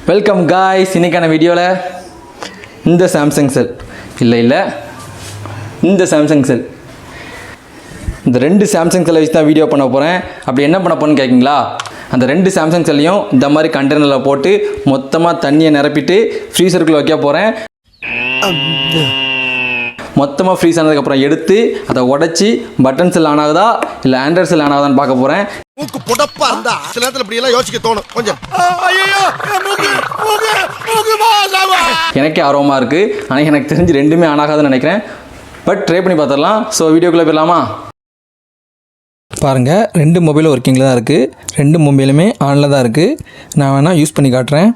Welcome guys. இன்றைக்கான வீடியோவில் இந்த சாம்சங் செல் இந்த சாம்சங் செல் இந்த ரெண்டு சாம்சங் செல்லை வச்சு தான் வீடியோ பண்ண போகிறேன். அப்படி என்ன பண்ண போகிறேன்னு கேட்குங்களா? அந்த ரெண்டு சாம்சங் செல்லையும் இந்த மாதிரி கண்டெய்னரில் போட்டு மொத்தமாக தண்ணியை நிரப்பிட்டு ஃப்ரீசருக்குள்ளே வைக்க போகிறேன். மொத்தமாக ஃப்ரீஸ் ஆனதுக்கப்புறம் எடுத்து அதை உடச்சி பட்டன் செல் ஆன் ஆகுதா இல்லை ஆண்ட்ராய்ட் செல் ஆன் ஆகுதான்னு பார்க்க போகிறேன். மூக்கு புடப்பா இருந்தா சில நேரத்துல இப்படி எல்லாம் யோசிக்க தோணும். கொஞ்சம் எனக்கே ஆர்வமாக இருக்குது. ஆனால் எனக்கு தெரிஞ்சு ரெண்டுமே ஆன் ஆகாதுன்னு நினைக்கிறேன். பட் ட்ரை பண்ணி பார்த்துடலாம். ஸோ வீடியோக்குள்ளே போயிடலாமா? பாருங்கள், ரெண்டு மொபைலும் ஒர்க்கிங்கில் தான் இருக்குது. ரெண்டு மொபைலுமே ஆனில் தான் இருக்குது. நான் வேணால் யூஸ் பண்ணி காட்டுறேன்.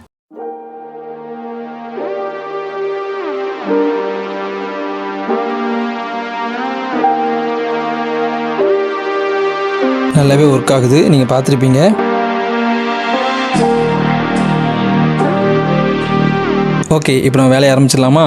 நல்லாவே ஒர்க் ஆகுது, நீங்கள் பார்த்துருப்பீங்க. ஓகே, இப்போ நம்ம வேலையை ஆரம்பிச்சிடலாமா?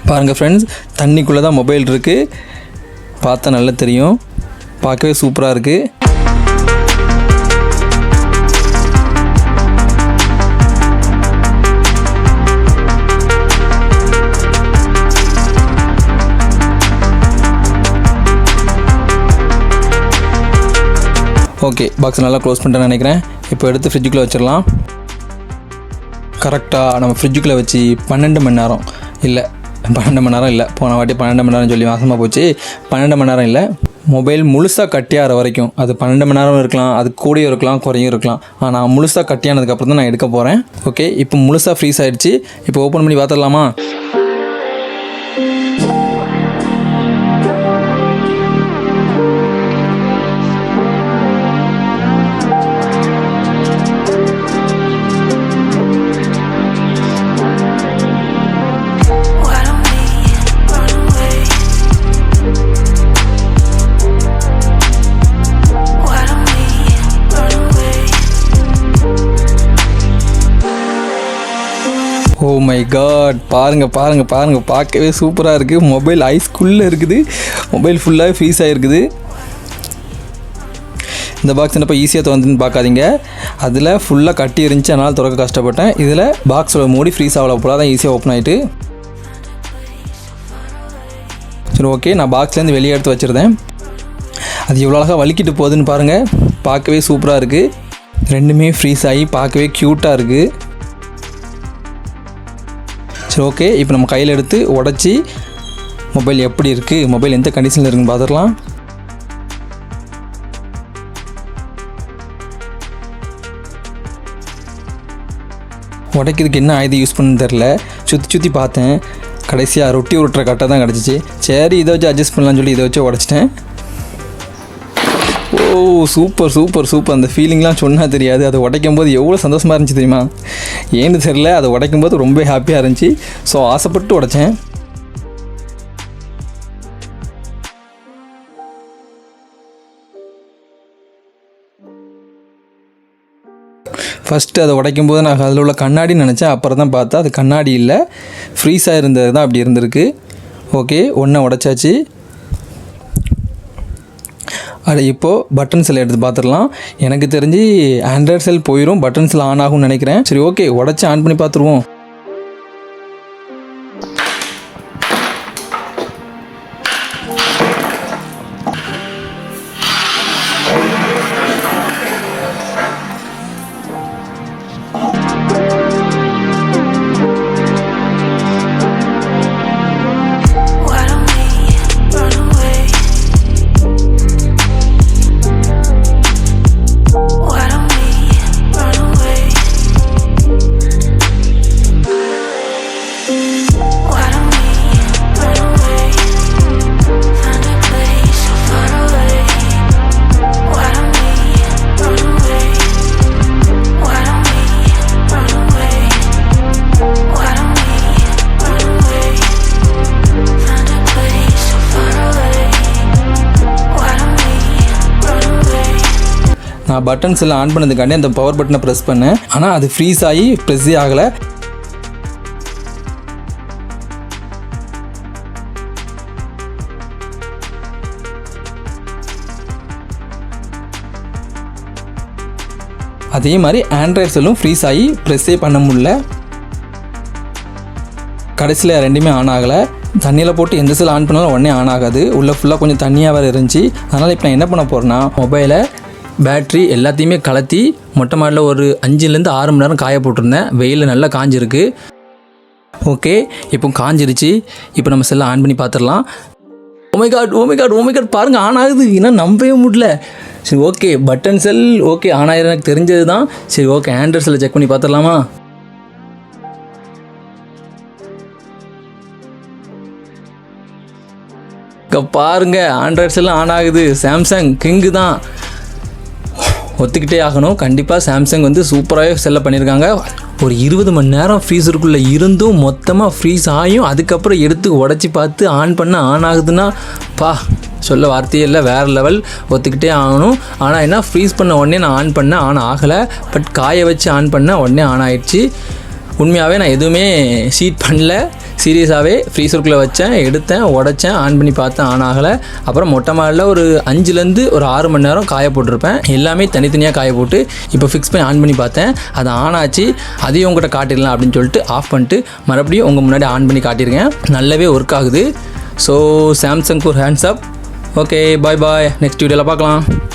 பாருங்கள் ஃப்ரெண்ட்ஸ், தண்ணிக்குள்ளே தான் மொபைல் இருக்குது. பார்த்தா நல்லா தெரியும். பார்க்கவே சூப்பராக இருக்குது. ஓகே, பாக்ஸ் நல்லா க்ளோஸ் பண்ணிட்டேன்னு நினைக்கிறேன். இப்போ எடுத்து ஃப்ரிட்ஜுக்குள்ளே வச்சிடலாம். கரெக்டாக நம்ம ஃப்ரிட்ஜுக்குள்ளே வச்சு 12 மணி நேரம் இல்லை, 12 மணி நேரம் இல்லை, போன வாட்டி 12 மணி நேரம் சொல்லி மாசமாக போச்சு. 12 மணி நேரம் இல்லை, மொபைல் முழுசாக கட்டியாகிற வரைக்கும். அது 12 மணி நேரம் இருக்கலாம், அது கூடயும் இருக்கலாம், குறையும் இருக்கலாம். ஆனால் முழுசாக கட்டியானதுக்கப்புறம் தான் நான் எடுக்க போகிறேன். ஓகே, இப்போ முழுசாக ஃப்ரீஸ் ஆகிடுச்சு. இப்போ ஓப்பன் பண்ணி பார்த்துடலாமா? ஓ மை காட், பாருங்கள் பாருங்கள் பாருங்கள், பார்க்கவே சூப்பராக இருக்குது. மொபைல் ஐஸ்குள்ளே இருக்குது. மொபைல் ஃபுல்லாகவே ஃப்ரீஸ் ஆகிருக்குது. இந்த பாக்ஸ் என்னப்போ ஈஸியாக திறந்துன்னு பார்க்காதீங்க. அதில் ஃபுல்லாக கட்டி இருந்துச்சு, அதனால் திறக்க கஷ்டப்பட்டேன். இதில் பாக்ஸோட மூடி ஃப்ரீஸ் ஆகல போல தான் ஈஸியாக ஓப்பன் ஆகிட்டு. சரி, ஓகே, நான் பாக்ஸ்லேருந்து வெளியே எடுத்து வச்சுருந்தேன். அது எவ்வளோ அழகாக வலிக்கிட்டு போகுதுன்னு பாருங்கள். பார்க்கவே சூப்பராக இருக்குது. ரெண்டுமே ஃப்ரீஸ் ஆகி பார்க்கவே க்யூட்டாக இருக்குது. சரி, ஓகே, இப்போ நம்ம கையில் எடுத்து உடச்சி மொபைல் எப்படி இருக்குது, மொபைல் எந்த கண்டிஷனில் இருக்குன்னு பார்த்துடலாம். உடைக்கிறதுக்கு என்ன ஆயுதம் யூஸ் பண்ணு தெரில. சுற்றி பார்த்தேன். கடைசியாக ரொட்டி உருட்டுற கட்டை தான் கிடச்சிச்சு. சரி, இதை வச்சு அட்ஜஸ்ட் பண்ணலான்னு சொல்லி இதை வச்சு உடச்சிட்டேன். ஓ சூப்பர் சூப்பர் சூப்பர். அந்த ஃபீலிங்லாம் சொன்னால் தெரியாது. அதை உடைக்கும் போது எவ்வளோ சந்தோஷமாக இருந்துச்சு தெரியுமா? ஏன்னு தெரில, அதை உடைக்கும் போது ரொம்ப ஹாப்பியாக இருந்துச்சு. ஸோ ஆசைப்பட்டு உடைச்சேன். ஃபஸ்ட்டு அதை உடைக்கும் போது நான் அதில் உள்ள கண்ணாடின்னு நினச்சேன். அப்புறம் தான் பார்த்தா அது கண்ணாடி இல்லை, ஃப்ரீஸாக இருந்தது தான் அப்படி இருந்திருக்கு. ஓகே, ஒன்றை உடைச்சாச்சு. அது இப்போது பட்டன் செல் எடுத்து பார்த்துடலாம். எனக்கு தெரிஞ்சு ஆண்ட்ராய்ட் செல் போயிடும், பட்டன் செல் ஆன் ஆகும்னு நினைக்கிறேன். சரி, ஓகே, உடச்சி ஆன் பண்ணி பார்த்துருவோம். நான் பட்டன்ஸ் எல்லாம் ஆன் பண்ணதுக்காண்டி அந்த பவர் பட்டனை ப்ரெஸ் பண்ணேன். ஆனால் அது ஃப்ரீஸ் ஆகி ப்ரெஸ்ஸே ஆகலை. அதே மாதிரி ஆண்ட்ராய்ட் செல்லும் ஃப்ரீஸ் ஆகி ப்ரெஸ்ஸே பண்ண முடியல. கடைசியில் ரெண்டுமே ஆன் ஆகலை. தண்ணியில் போட்டு எந்த செல் ஆன் பண்ணாலும் உடனே ஆன் ஆகாது. உள்ளே ஃபுல்லாக கொஞ்சம் தண்ணியாக வேறு இருந்துச்சு. அதனால் இப்போ நான் என்ன பண்ண போகிறேன்னா, மொபைலை பேட்ரி எல்லாத்தையுமே கலத்தி மொட்டை மாடியில் ஒரு 5-6 மணி நேரம் காய போட்டிருந்தேன். வெயில் நல்லா காஞ்சிருக்கு. ஓகே, இப்போ காஞ்சிருச்சு. இப்போ நம்ம செல்லை ஆன் பண்ணி பார்த்துடலாம். ஓமைகாட் பாருங்கள், ஆன் ஆகுது. இன்னும் நம்பவே முடியல. சரி, okay, button cell okay on ஆயிரம் எனக்கு தெரிஞ்சது தான். சரி, ஓகே, ஆண்ட்ராய்ட் செல்லை செக் பண்ணி பார்த்துடலாமா? பாருங்க, ஆண்ட்ராய்ட் செல்லும் ஆன் ஆகுது. சாம்சங் கிங்கு தான், ஒத்துக்கிட்டே ஆகணும். கண்டிப்பாக சாம்சங் வந்து சூப்பராகவே செல்ல பண்ணியிருக்காங்க. ஒரு 20 மணி நேரம் ஃப்ரீசருக்குள்ளே இருந்தும் மொத்தமாக ஃப்ரீஸ் ஆகியும் அதுக்கப்புறம் எடுத்து உடச்சி பார்த்து ஆன் பண்ண ஆன் ஆகுதுன்னா சொல்ல வார்த்தையே இல்லை, வேறு லெவல். ஒத்துக்கிட்டே ஆகணும். ஆனால் என்ன, ஃப்ரீஸ் பண்ண உடனே நான் ஆன் பண்ணேன், ஆன் ஆகலை. பட் காய வச்சு ஆன் பண்ண உடனே ஆன் ஆகிடுச்சு. உண்மையாகவே நான் எதுவுமே சீட் பண்ணல, சீரியஸாகவே ஃப்ரீசருக்குள்ளே வச்சேன், எடுத்தேன், உடச்சேன், ஆன் பண்ணி பார்த்தேன், ஆன் ஆகலை. அப்புறம் மொட்டை மாடியில் ஒரு 5-6 மணி நேரம் காய போட்டிருப்பேன். எல்லாமே தனித்தனியாக காய போட்டு இப்போ ஃபிக்ஸ் பண்ணி ஆன் பண்ணி பார்த்தேன். அது ஆன் ஆச்சு. அதையும் உங்கள்கிட்ட காட்டிடலாம் அப்படின்னு சொல்லிட்டு ஆஃப் பண்ணிட்டு மறுபடியும் உங்கள் முன்னாடி ஆன் பண்ணி காட்டியிருக்கேன். நல்லாவே ஒர்க் ஆகுது. ஸோ சாம்சங்க்கு ஒரு ஹேண்ட்ஸ் அப். ஓகே, பாய். நெக்ஸ்ட் வீடியோவில் பார்க்கலாம்.